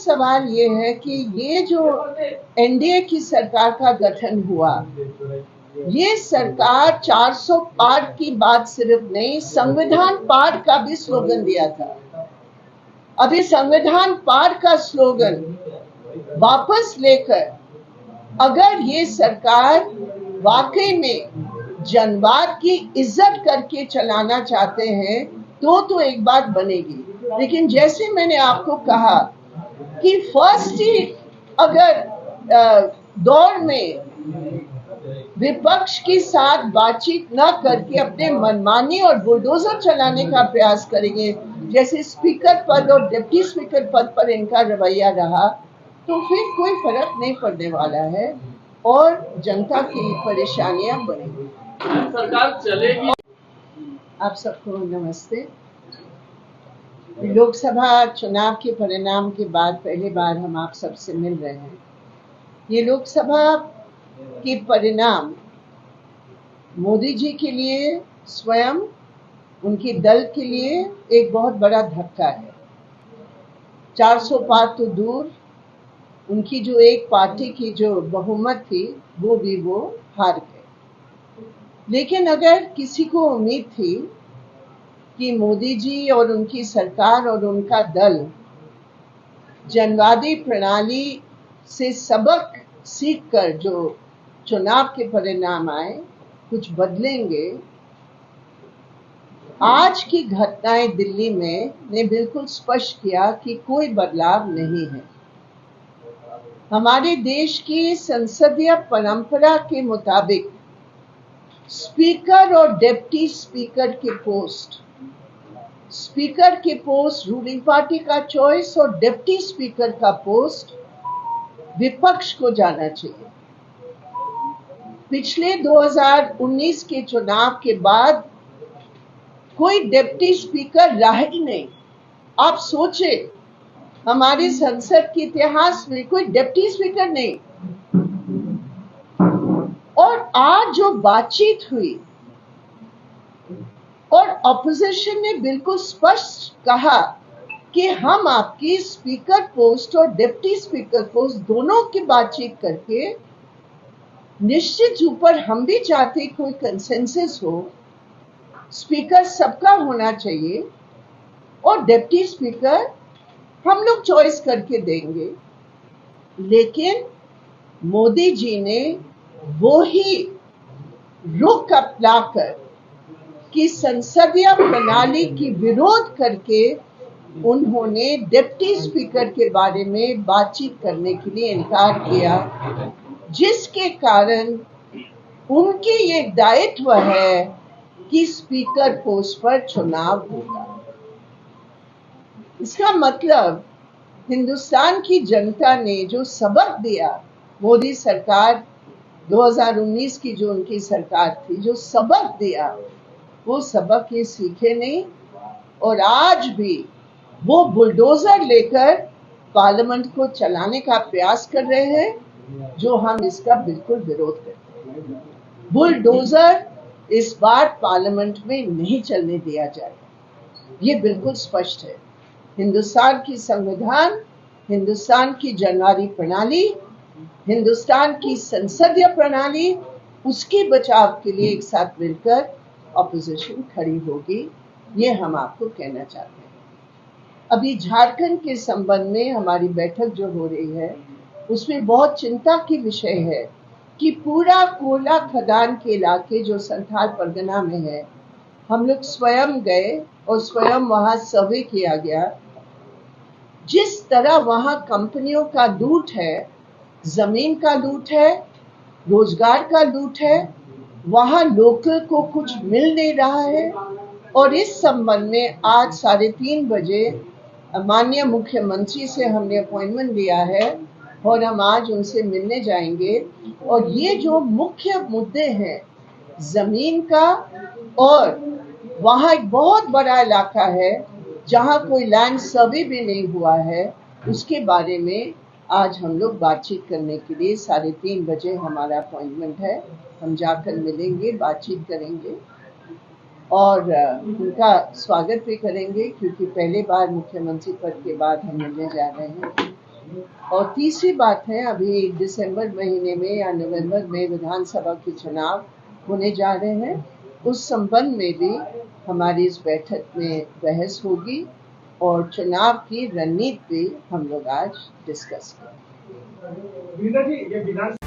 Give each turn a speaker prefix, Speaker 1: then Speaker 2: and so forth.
Speaker 1: सवाल ये है कि ये जो एनडीए की सरकार का गठन हुआ, ये सरकार 400 पार की बात सिर्फ नहीं, संविधान पार का भी स्लोगन दिया था। अभी संविधान पार का स्लोगन वापस लेकर अगर ये सरकार वाकई में जनवाद की इज्जत करके चलाना चाहते हैं तो एक बात बनेगी। लेकिन जैसे मैंने आपको कहा कि फर्स्ट ही अगर दौर में विपक्ष के साथ बातचीत न करके अपने मनमानी और बुलडोजर चलाने का प्रयास करेंगे, जैसे स्पीकर पद और डिप्टी स्पीकर पद पर इनका रवैया रहा, तो फिर कोई फर्क नहीं पड़ने वाला है और जनता की परेशानियां बढ़ेंगी।
Speaker 2: सरकार चलेगी।
Speaker 1: आप सबको नमस्ते। लोकसभा चुनाव के परिणाम के बाद पहली बार हम आप सबसे मिल रहे हैं। ये लोकसभा के परिणाम मोदी जी के लिए, स्वयं उनके दल के लिए एक बहुत बड़ा धक्का है। 400 पार तो दूर, उनकी जो एक पार्टी की जो बहुमत थी वो हार गए। लेकिन अगर किसी को उम्मीद थी कि मोदी जी और उनकी सरकार और उनका दल जनवादी प्रणाली से सबक सीखकर जो चुनाव के परिणाम आए कुछ बदलेंगे, आज की घटनाएं दिल्ली में ने बिल्कुल स्पष्ट किया कि कोई बदलाव नहीं है। हमारे देश की संसदीय परंपरा के मुताबिक स्पीकर और डिप्टी स्पीकर के पोस्ट, स्पीकर के पोस्ट रूलिंग पार्टी का चॉइस और डिप्टी स्पीकर का पोस्ट विपक्ष को जाना चाहिए। पिछले 2019 के चुनाव के बाद कोई डिप्टी स्पीकर रहा ही नहीं। आप सोचे, हमारे संसद के इतिहास में कोई डिप्टी स्पीकर नहीं। और आज जो बातचीत हुई और ऑपोजिशन ने बिल्कुल स्पष्ट कहा कि हम आपकी स्पीकर पोस्ट और डिप्टी स्पीकर पोस्ट दोनों की बातचीत करके, निश्चित ऊपर हम भी चाहते कोई कंसेंसस हो, स्पीकर सबका होना चाहिए और डिप्टी स्पीकर हम लोग चॉइस करके देंगे। लेकिन मोदी जी ने वो ही रुख अपनाकर कि संसदीय प्रणाली की विरोध करके उन्होंने डिप्टी स्पीकर के बारे में बातचीत करने के लिए इनकार किया, जिसके कारण उनके ये दायित्व है कि स्पीकर पोस्ट पर चुनाव होगा। इसका मतलब हिंदुस्तान की जनता ने जो सबक दिया, मोदी सरकार 2019 की जो उनकी सरकार थी, जो सबक दिया, वो सबक ये सीखे नहीं और आज भी वो बुलडोजर लेकर पार्लियामेंट को चलाने का प्रयास कर रहे हैं, जो हम इसका बिल्कुल विरोध करते हैं। बुलडोजर इस बार पार्लियामेंट में नहीं चलने दिया जाएगा, ये बिल्कुल स्पष्ट है। हिंदुस्तान की संविधान, हिंदुस्तान की जनवादी प्रणाली, हिंदुस्तान की संसदीय प्रणाली, उसके बचाव के लिए एक साथ मिलकर ऑपोजिशन खड़ी होगी, ये हम आपको कहना चाहते हैं। अभी झारखंड के संबंध में हमारी बैठक जो हो रही है, उसमें बहुत चिंता की विषय है कि पूरा कोयला खदान के इलाके जो संथाल परगना में है, हम लोग स्वयं गए और स्वयं वहां सर्वे किया गया। जिस तरह वहां कंपनियों का लूट है, जमीन का लूट है, रोजगार का लूट है, वहां लोकल को कुछ मिल नहीं रहा है। और इस संबंध में आज 3:30 बजे माननीय मुख्यमंत्री से हमने अपॉइंटमेंट लिया है और हम आज उनसे मिलने जाएंगे। और ये जो मुख्य मुद्दे हैं जमीन का, और वहाँ एक बहुत बड़ा इलाका है जहाँ कोई लैंड सर्वे भी नहीं हुआ है, उसके बारे में आज हम लोग बातचीत करने के लिए 3:30 बजे हमारा अपॉइंटमेंट है। हम जाकर मिलेंगे, बातचीत करेंगे और उनका स्वागत भी करेंगे, क्योंकि पहले बार मुख्यमंत्री पद के बाद हम मिलने जा रहे हैं। और तीसरी बात है, अभी दिसंबर महीने में या नवंबर में विधानसभा के चुनाव होने जा रहे हैं। उस संबंध में भी हमारी इस बैठक में बहस होगी और चुनाव की रणनीति भी हम लोग आज डिस्कस करेंगे।